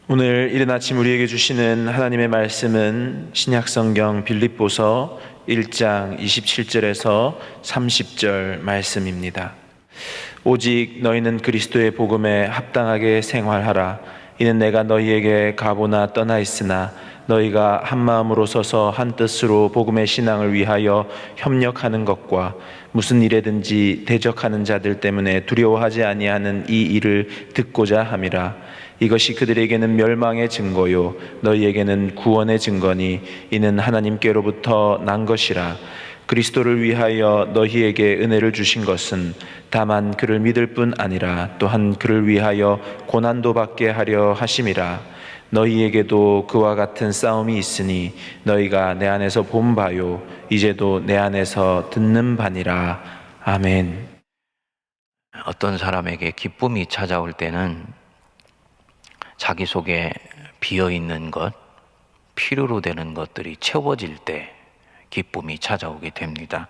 오늘 이른 아침 우리에게 주시는 하나님의 말씀은 신약성경 빌립보서 1장 27절에서 30절 말씀입니다. 오직 너희는 그리스도의 복음에 합당하게 생활하라. 이는 내가 너희에게 가보나 떠나 있으나 너희가 한 마음으로 서서 한 뜻으로 복음의 신앙을 위하여 협력하는 것과 무슨 일에든지 대적하는 자들 때문에 두려워하지 아니하는 이 일을 듣고자 함이라. 이것이 그들에게는 멸망의 증거요 너희에게는 구원의 증거니 이는 하나님께로부터 난 것이라. 그리스도를 위하여 너희에게 은혜를 주신 것은 다만 그를 믿을 뿐 아니라 또한 그를 위하여 고난도 받게 하려 하심이라. 너희에게도 그와 같은 싸움이 있으니 너희가 내 안에서 본 바요 이제도 내 안에서 듣는 바니라. 아멘. 어떤 사람에게 기쁨이 찾아올 때는 자기 속에 비어있는 것, 필요로 되는 것들이 채워질 때 기쁨이 찾아오게 됩니다.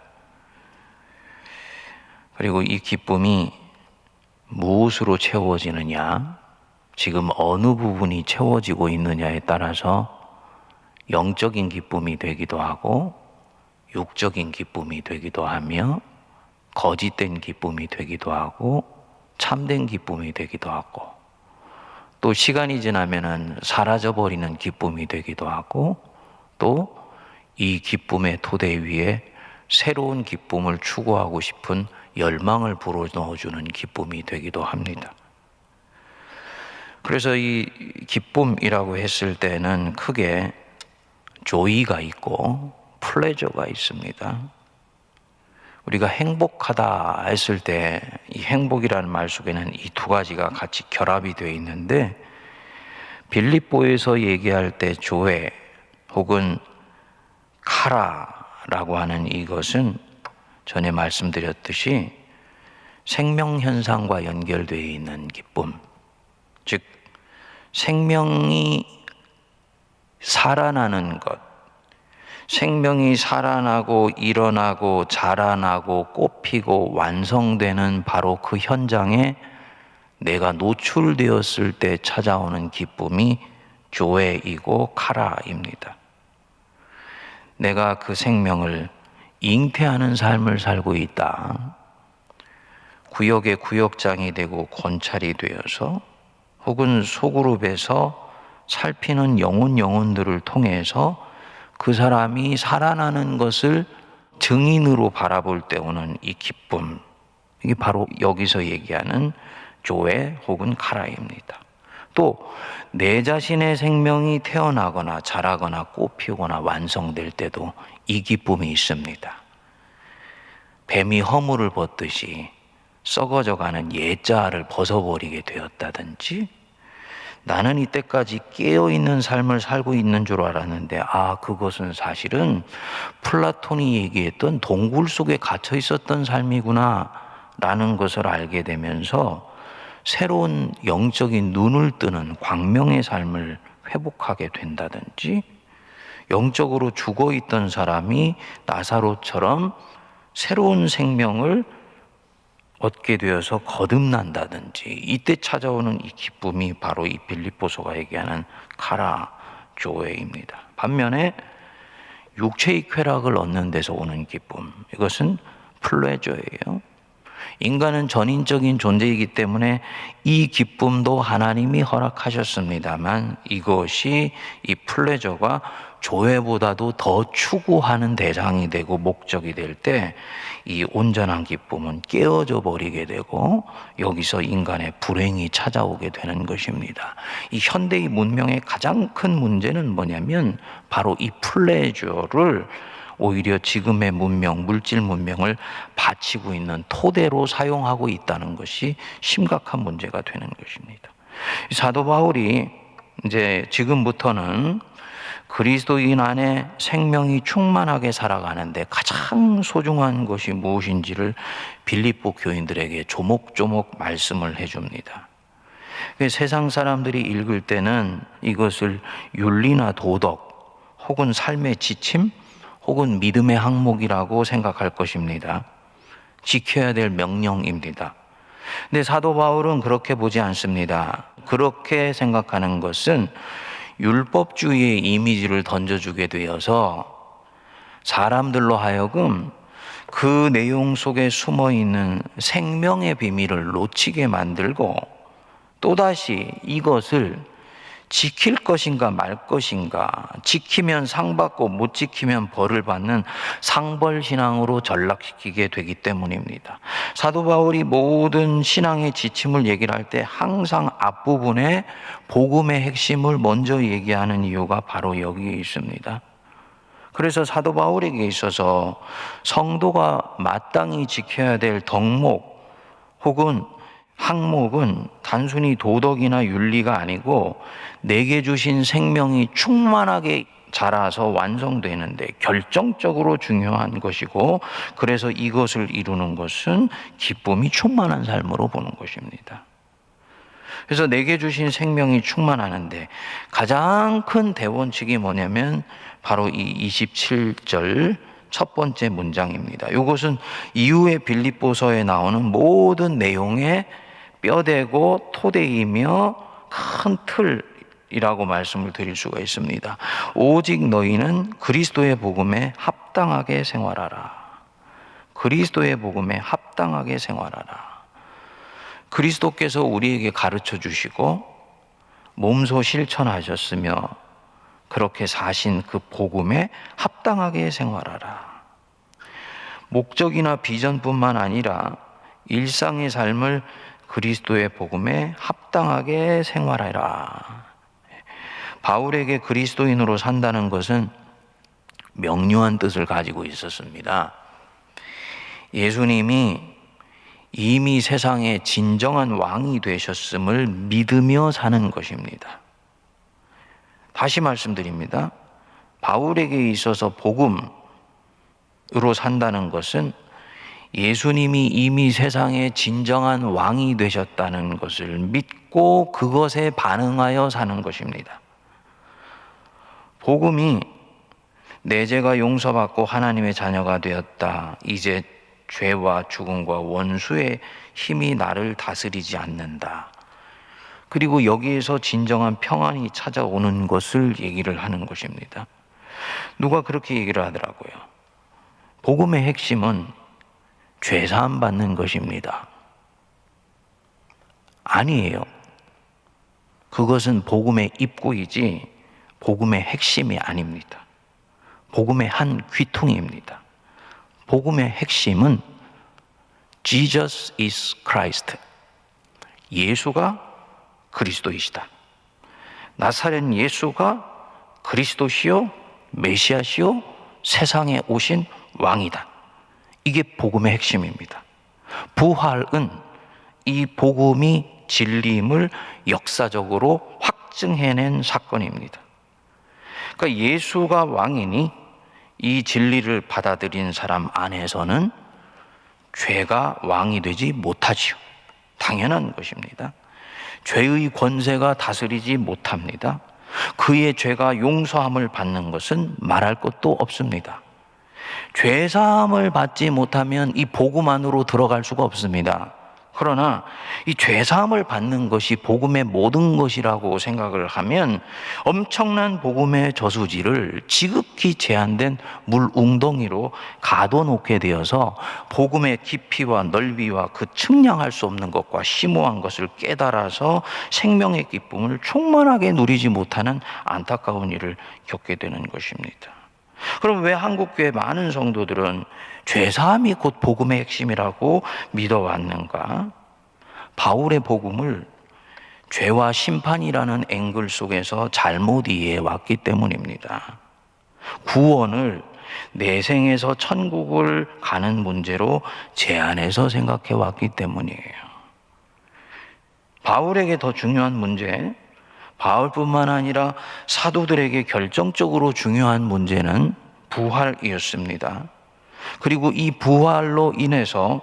그리고 이 기쁨이 무엇으로 채워지느냐, 지금 어느 부분이 채워지고 있느냐에 따라서 영적인 기쁨이 되기도 하고 육적인 기쁨이 되기도 하며 거짓된 기쁨이 되기도 하고 참된 기쁨이 되기도 하고 또 시간이 지나면은 사라져버리는 기쁨이 되기도 하고 또 이 기쁨의 토대 위에 새로운 기쁨을 추구하고 싶은 열망을 불어넣어주는 기쁨이 되기도 합니다. 그래서 이 기쁨이라고 했을 때는 크게 조이가 있고 플레저가 있습니다. 우리가 행복하다 했을 때 이 행복이라는 말 속에는 이 두 가지가 같이 결합이 되어 있는데 빌립보에서 얘기할 때 조에 혹은 카라라고 하는 이것은 전에 말씀드렸듯이 생명현상과 연결되어 있는 기쁨, 즉 생명이 살아나는 것, 생명이 살아나고 일어나고 자라나고 꽃피고 완성되는 바로 그 현장에 내가 노출되었을 때 찾아오는 기쁨이 조에이고 카라입니다. 내가 그 생명을 잉태하는 삶을 살고 있다. 구역의 구역장이 되고 권찰이 되어서 혹은 소그룹에서 살피는 영혼들을 통해서 그 사람이 살아나는 것을 증인으로 바라볼 때 오는 이 기쁨, 이게 바로 여기서 얘기하는 조에 혹은 카라입니다. 또 내 자신의 생명이 태어나거나 자라거나 꽃피우거나 완성될 때도 이 기쁨이 있습니다. 뱀이 허물을 벗듯이 썩어져가는 옛자아를 벗어버리게 되었다든지, 나는 이때까지 깨어있는 삶을 살고 있는 줄 알았는데 그것은 사실은 플라톤이 얘기했던 동굴 속에 갇혀 있었던 삶이구나 라는 것을 알게 되면서 새로운 영적인 눈을 뜨는 광명의 삶을 회복하게 된다든지, 영적으로 죽어있던 사람이 나사로처럼 새로운 생명을 얻게 되어서 거듭난다든지, 이때 찾아오는 이 기쁨이 바로 이 빌립보서가 얘기하는 카라 조에입니다. 반면에 육체의 쾌락을 얻는 데서 오는 기쁨, 이것은 플레저예요. 인간은 전인적인 존재이기 때문에 이 기쁨도 하나님이 허락하셨습니다만 이것이 이 플레저가 조회보다도 더 추구하는 대상이 되고 목적이 될 때 이 온전한 기쁨은 깨어져 버리게 되고 여기서 인간의 불행이 찾아오게 되는 것입니다. 이 현대의 문명의 가장 큰 문제는 뭐냐면 바로 이 플레저를 오히려 지금의 문명, 물질 문명을 바치고 있는 토대로 사용하고 있다는 것이 심각한 문제가 되는 것입니다. 사도 바울이 이제 지금부터는 그리스도인 안에 생명이 충만하게 살아가는데 가장 소중한 것이 무엇인지를 빌립보 교인들에게 조목조목 말씀을 해줍니다. 세상 사람들이 읽을 때는 이것을 윤리나 도덕 혹은 삶의 지침 혹은 믿음의 항목이라고 생각할 것입니다. 지켜야 될 명령입니다. 근데 사도 바울은 그렇게 보지 않습니다. 그렇게 생각하는 것은 율법주의의 이미지를 던져주게 되어서 사람들로 하여금 그 내용 속에 숨어 있는 생명의 비밀을 놓치게 만들고 또다시 이것을 지킬 것인가 말 것인가, 지키면 상 받고 못 지키면 벌을 받는 상벌 신앙으로 전락시키게 되기 때문입니다. 사도 바울이 모든 신앙의 지침을 얘기를 할 때 항상 앞부분에 복음의 핵심을 먼저 얘기하는 이유가 바로 여기에 있습니다. 그래서 사도 바울에게 있어서 성도가 마땅히 지켜야 될 덕목 혹은 항목은 단순히 도덕이나 윤리가 아니고 내게 주신 생명이 충만하게 자라서 완성되는데 결정적으로 중요한 것이고, 그래서 이것을 이루는 것은 기쁨이 충만한 삶으로 보는 것입니다. 그래서 내게 주신 생명이 충만하는데 가장 큰 대원칙이 뭐냐면 바로 이 27절 첫 번째 문장입니다. 이것은 이후에 빌립보서에 나오는 모든 내용의 뼈대고 토대이며 큰 틀이라고 말씀을 드릴 수가 있습니다. 오직 너희는 그리스도의 복음에 합당하게 생활하라. 그리스도의 복음에 합당하게 생활하라. 그리스도께서 우리에게 가르쳐 주시고 몸소 실천하셨으며 그렇게 사신 그 복음에 합당하게 생활하라. 목적이나 비전뿐만 아니라 일상의 삶을 그리스도의 복음에 합당하게 생활하라. 바울에게 그리스도인으로 산다는 것은 명료한 뜻을 가지고 있었습니다. 예수님이 이미 세상의 진정한 왕이 되셨음을 믿으며 사는 것입니다. 다시 말씀드립니다. 바울에게 있어서 복음으로 산다는 것은 예수님이 이미 세상의 진정한 왕이 되셨다는 것을 믿고 그것에 반응하여 사는 것입니다. 복음이 내 죄가 용서받고 하나님의 자녀가 되었다. 이제 죄와 죽음과 원수의 힘이 나를 다스리지 않는다. 그리고 여기에서 진정한 평안이 찾아오는 것을 얘기를 하는 것입니다. 누가 그렇게 얘기를 하더라고요. 복음의 핵심은 죄사함 받는 것입니다. 아니에요. 그것은 복음의 입구이지 복음의 핵심이 아닙니다. 복음의 한 귀퉁이입니다. 복음의 핵심은 Jesus is Christ. 예수가 그리스도이시다. 나사렛 예수가 그리스도시요 메시아시요 세상에 오신 왕이다. 이게 복음의 핵심입니다. 부활은 이 복음이 진리임을 역사적으로 확증해낸 사건입니다. 그러니까 예수가 왕이니 이 진리를 받아들인 사람 안에서는 죄가 왕이 되지 못하지요. 당연한 것입니다. 죄의 권세가 다스리지 못합니다. 그의 죄가 용서함을 받는 것은 말할 것도 없습니다. 죄사함을 받지 못하면 이 복음 안으로 들어갈 수가 없습니다. 그러나 이 죄사함을 받는 것이 복음의 모든 것이라고 생각을 하면 엄청난 복음의 저수지를 지극히 제한된 물 웅덩이로 가둬놓게 되어서 복음의 깊이와 넓이와 그 측량할 수 없는 것과 심오한 것을 깨달아서 생명의 기쁨을 충만하게 누리지 못하는 안타까운 일을 겪게 되는 것입니다. 그럼 왜 한국교회 많은 성도들은 죄사함이 곧 복음의 핵심이라고 믿어왔는가? 바울의 복음을 죄와 심판이라는 앵글 속에서 잘못 이해해 왔기 때문입니다. 구원을 내 생에서 천국을 가는 문제로 제한해서 생각해 왔기 때문이에요. 바울에게 더 중요한 문제, 바울뿐만 아니라 사도들에게 결정적으로 중요한 문제는 부활이었습니다. 그리고 이 부활로 인해서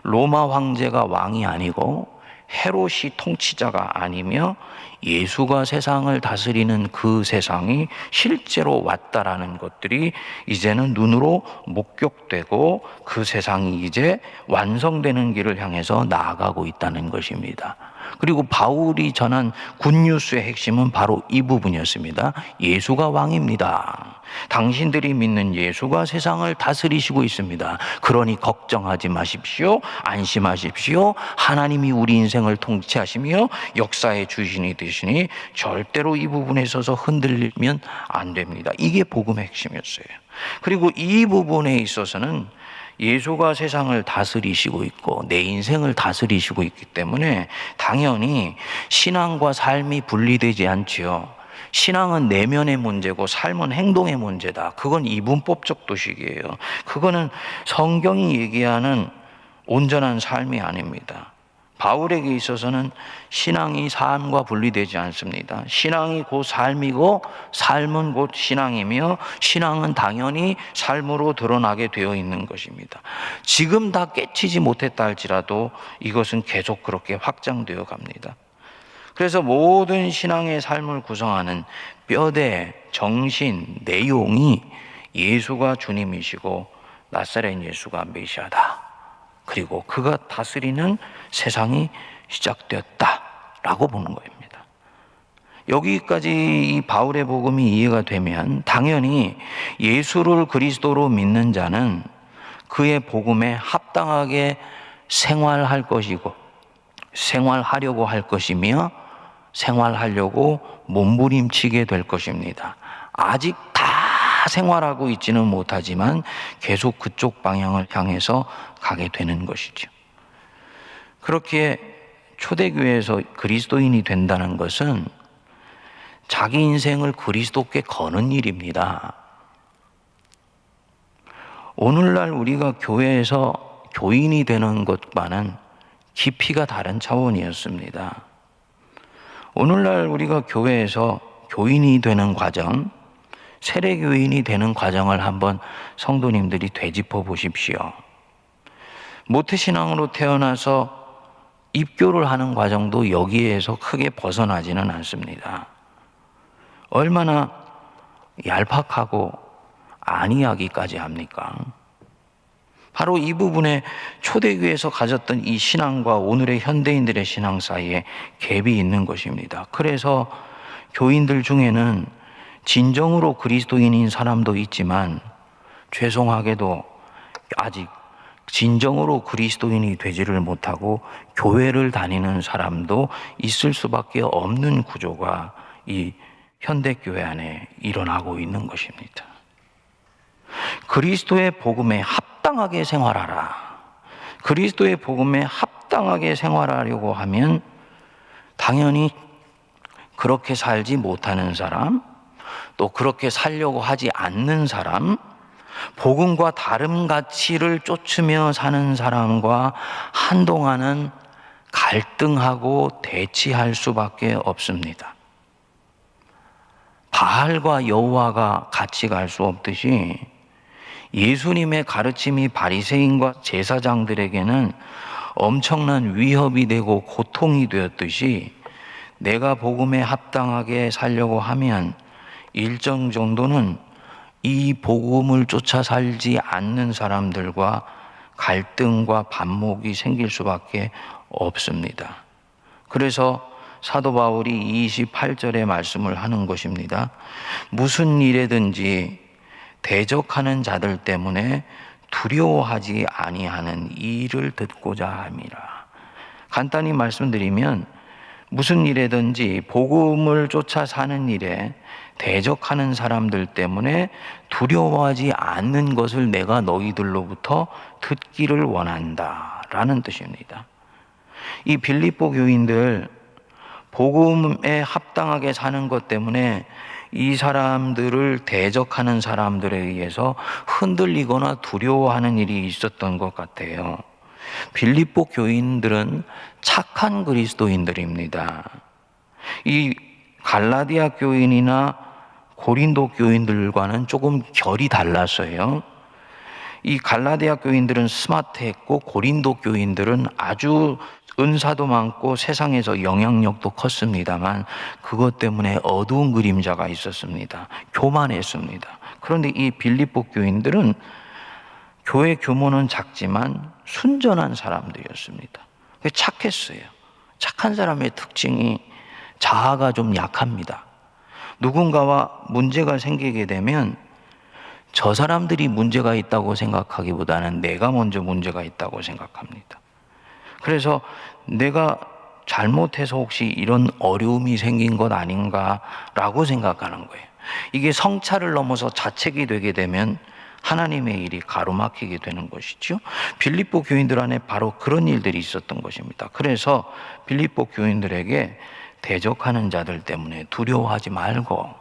로마 황제가 왕이 아니고 헤롯이 통치자가 아니며 예수가 세상을 다스리는 그 세상이 실제로 왔다라는 것들이 이제는 눈으로 목격되고 그 세상이 이제 완성되는 길을 향해서 나아가고 있다는 것입니다. 그리고 바울이 전한 굿뉴스의 핵심은 바로 이 부분이었습니다. 예수가 왕입니다. 당신들이 믿는 예수가 세상을 다스리시고 있습니다. 그러니 걱정하지 마십시오. 안심하십시오. 하나님이 우리 인생을 통치하시며 역사의 주신이 되시니 절대로 이 부분에 있어서 흔들리면 안 됩니다. 이게 복음의 핵심이었어요. 그리고 이 부분에 있어서는 예수가 세상을 다스리시고 있고 내 인생을 다스리시고 있기 때문에 당연히 신앙과 삶이 분리되지 않지요. 신앙은 내면의 문제고 삶은 행동의 문제다. 그건 이분법적 도식이에요. 그거는 성경이 얘기하는 온전한 삶이 아닙니다. 바울에게 있어서는 신앙이 삶과 분리되지 않습니다. 신앙이 곧 삶이고 삶은 곧 신앙이며 신앙은 당연히 삶으로 드러나게 되어 있는 것입니다. 지금 다 깨치지 못했다 할지라도 이것은 계속 그렇게 확장되어 갑니다. 그래서 모든 신앙의 삶을 구성하는 뼈대, 정신, 내용이 예수가 주님이시고 나사렛 예수가 메시아다. 그리고 그가 다스리는 세상이 시작되었다라고 보는 겁니다. 여기까지 이 바울의 복음이 이해가 되면 당연히 예수를 그리스도로 믿는 자는 그의 복음에 합당하게 생활할 것이고 생활하려고 할 것이며 생활하려고 몸부림치게 될 것입니다. 아직 다 생활하고 있지는 못하지만 계속 그쪽 방향을 향해서 가게 되는 것이죠. 그렇게 초대교회에서 그리스도인이 된다는 것은 자기 인생을 그리스도께 거는 일입니다. 오늘날 우리가 교회에서 교인이 되는 것과는 깊이가 다른 차원이었습니다. 오늘날 우리가 교회에서 교인이 되는 과정, 세례교인이 되는 과정을 한번 성도님들이 되짚어 보십시오. 모태신앙으로 태어나서 입교를 하는 과정도 여기에서 크게 벗어나지는 않습니다. 얼마나 얄팍하고 안이하기까지 합니까? 바로 이 부분에 초대교회에서 가졌던 이 신앙과 오늘의 현대인들의 신앙 사이에 갭이 있는 것입니다. 그래서 교인들 중에는 진정으로 그리스도인인 사람도 있지만 죄송하게도 아직 진정으로 그리스도인이 되지를 못하고 교회를 다니는 사람도 있을 수밖에 없는 구조가 이 현대교회 안에 일어나고 있는 것입니다. 그리스도의 복음에 합당하게 생활하라. 그리스도의 복음에 합당하게 생활하려고 하면 당연히 그렇게 살지 못하는 사람, 또 그렇게 살려고 하지 않는 사람, 복음과 다른 가치를 쫓으며 사는 사람과 한동안은 갈등하고 대치할 수밖에 없습니다. 바알과 여호와가 같이 갈 수 없듯이 예수님의 가르침이 바리새인과 제사장들에게는 엄청난 위협이 되고 고통이 되었듯이 내가 복음에 합당하게 살려고 하면 일정 정도는 이 복음을 쫓아 살지 않는 사람들과 갈등과 반목이 생길 수밖에 없습니다. 그래서 사도 바울이 28절에 말씀을 하는 것입니다. 무슨 일에든지 대적하는 자들 때문에 두려워하지 아니하는 일을 듣고자 함이라. 간단히 말씀드리면 무슨 일에든지 복음을 쫓아 사는 일에 대적하는 사람들 때문에 두려워하지 않는 것을 내가 너희들로부터 듣기를 원한다라는 뜻입니다. 이 빌립보 교인들 복음에 합당하게 사는 것 때문에 이 사람들을 대적하는 사람들에 의해서 흔들리거나 두려워하는 일이 있었던 것 같아요. 빌립보 교인들은 착한 그리스도인들입니다. 이 갈라디아 교인이나 고린도 교인들과는 조금 결이 달랐어요. 이 갈라디아 교인들은 스마트했고 고린도 교인들은 아주 은사도 많고 세상에서 영향력도 컸습니다만 그것 때문에 어두운 그림자가 있었습니다. 교만했습니다. 그런데 이 빌립보 교인들은 교회 규모는 작지만 순전한 사람들이었습니다. 착했어요. 착한 사람의 특징이 자아가 좀 약합니다. 누군가와 문제가 생기게 되면 저 사람들이 문제가 있다고 생각하기보다는 내가 먼저 문제가 있다고 생각합니다. 그래서 내가 잘못해서 혹시 이런 어려움이 생긴 것 아닌가라고 생각하는 거예요. 이게 성찰을 넘어서 자책이 되게 되면 하나님의 일이 가로막히게 되는 것이죠. 빌립보 교인들 안에 바로 그런 일들이 있었던 것입니다. 그래서 빌립보 교인들에게 대적하는 자들 때문에 두려워하지 말고,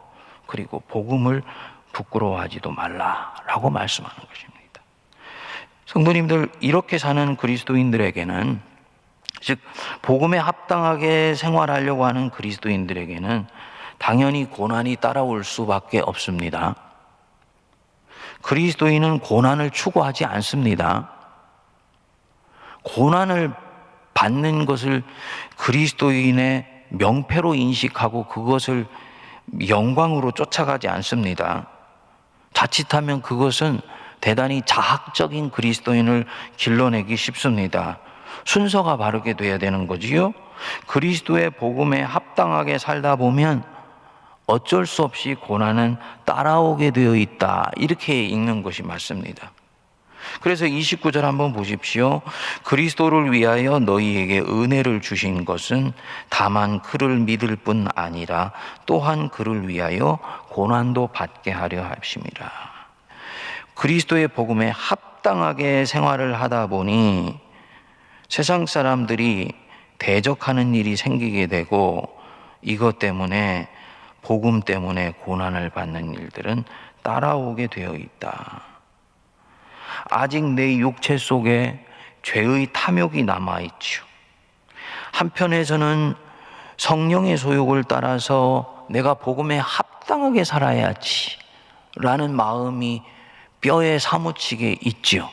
그리고 복음을 부끄러워하지도 말라라고 말씀하는 것입니다. 성도님들, 이렇게 사는 그리스도인들에게는, 즉 복음에 합당하게 생활하려고 하는 그리스도인들에게는 당연히 고난이 따라올 수밖에 없습니다. 그리스도인은 고난을 추구하지 않습니다. 고난을 받는 것을 그리스도인의 명패로 인식하고 그것을 영광으로 쫓아가지 않습니다. 자칫하면 그것은 대단히 자학적인 그리스도인을 길러내기 쉽습니다. 순서가 바르게 돼야 되는 거지요. 그리스도의 복음에 합당하게 살다 보면 어쩔 수 없이 고난은 따라오게 되어 있다, 이렇게 읽는 것이 맞습니다. 그래서 29절 한번 보십시오. 그리스도를 위하여 너희에게 은혜를 주신 것은 다만 그를 믿을 뿐 아니라 또한 그를 위하여 고난도 받게 하려 하심이라. 그리스도의 복음에 합당하게 생활을 하다 보니 세상 사람들이 대적하는 일이 생기게 되고, 이것 때문에, 복음 때문에 고난을 받는 일들은 따라오게 되어 있다. 아직 내 육체 속에 죄의 탐욕이 남아있죠. 한편에서는 성령의 소욕을 따라서 내가 복음에 합당하게 살아야지 라는 마음이 뼈에 사무치게 있죠.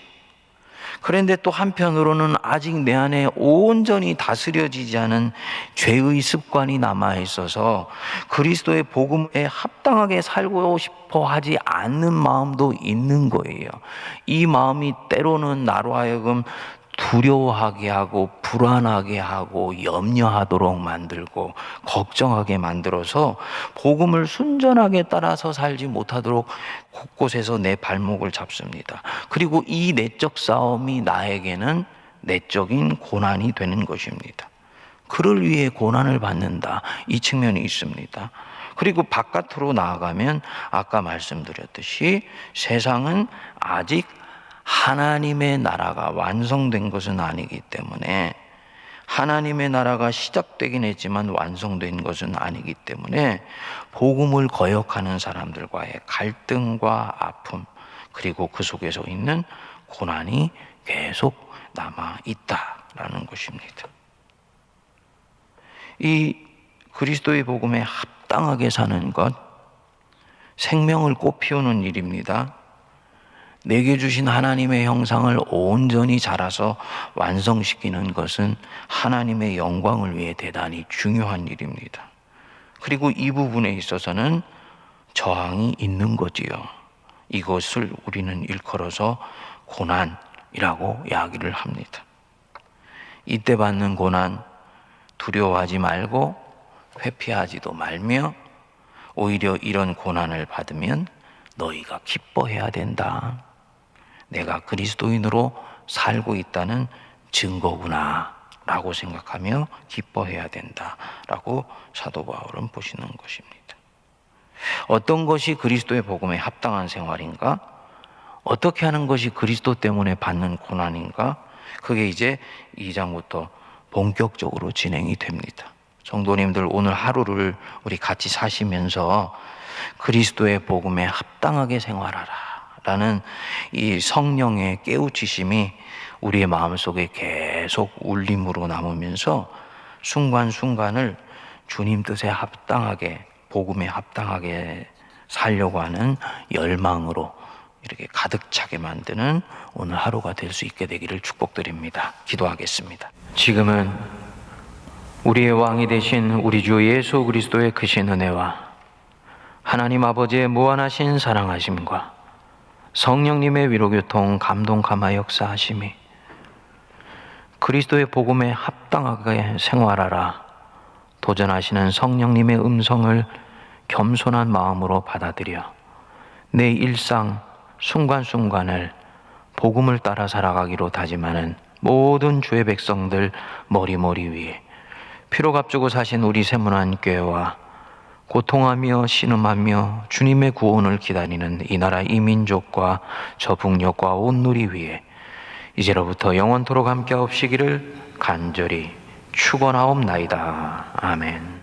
그런데 또 한편으로는 아직 내 안에 온전히 다스려지지 않은 죄의 습관이 남아있어서 그리스도의 복음에 합당하게 살고 싶어 하지 않는 마음도 있는 거예요. 이 마음이 때로는 나로 하여금 두려워하게 하고 불안하게 하고 염려하도록 만들고 걱정하게 만들어서 복음을 순전하게 따라서 살지 못하도록 곳곳에서 내 발목을 잡습니다. 그리고 이 내적 싸움이 나에게는 내적인 고난이 되는 것입니다. 그를 위해 고난을 받는다, 이 측면이 있습니다. 그리고 바깥으로 나아가면 아까 말씀드렸듯이 세상은 아직 하나님의 나라가 완성된 것은 아니기 때문에, 하나님의 나라가 시작되긴 했지만 완성된 것은 아니기 때문에 복음을 거역하는 사람들과의 갈등과 아픔, 그리고 그 속에서 있는 고난이 계속 남아 있다라는 것입니다. 이 그리스도의 복음에 합당하게 사는 것, 생명을 꽃피우는 일입니다. 내게 주신 하나님의 형상을 온전히 자라서 완성시키는 것은 하나님의 영광을 위해 대단히 중요한 일입니다. 그리고 이 부분에 있어서는 저항이 있는 거지요. 이것을 우리는 일컬어서 고난이라고 이야기를 합니다. 이때 받는 고난 두려워하지 말고 회피하지도 말며, 오히려 이런 고난을 받으면 너희가 기뻐해야 된다. 내가 그리스도인으로 살고 있다는 증거구나 라고 생각하며 기뻐해야 된다 라고 사도 바울은 보시는 것입니다. 어떤 것이 그리스도의 복음에 합당한 생활인가? 어떻게 하는 것이 그리스도 때문에 받는 고난인가? 그게 이제 2장부터 본격적으로 진행이 됩니다. 성도님들, 오늘 하루를 우리 같이 사시면서 그리스도의 복음에 합당하게 생활하라 라는 이 성령의 깨우치심이 우리의 마음속에 계속 울림으로 남으면서 순간순간을 주님 뜻에 합당하게, 복음에 합당하게 살려고 하는 열망으로 이렇게 가득 차게 만드는 오늘 하루가 될 수 있게 되기를 축복드립니다. 기도하겠습니다. 지금은 우리의 왕이 되신 우리 주 예수 그리스도의 크신 은혜와 하나님 아버지의 무한하신 사랑하심과 성령님의 위로교통 감동 감화 역사하심이 그리스도의 복음에 합당하게 생활하라 도전하시는 성령님의 음성을 겸손한 마음으로 받아들여 내 일상 순간순간을 복음을 따라 살아가기로 다짐하는 모든 주의 백성들 머리머리 위에 피로 값주고 사신 우리 세문안 교회와 고통하며 신음하며 주님의 구원을 기다리는 이 나라 이민족과 저 북녘과 온 누리 위에 이제로부터 영원토록 함께하옵시기를 간절히 축원하옵나이다. 아멘.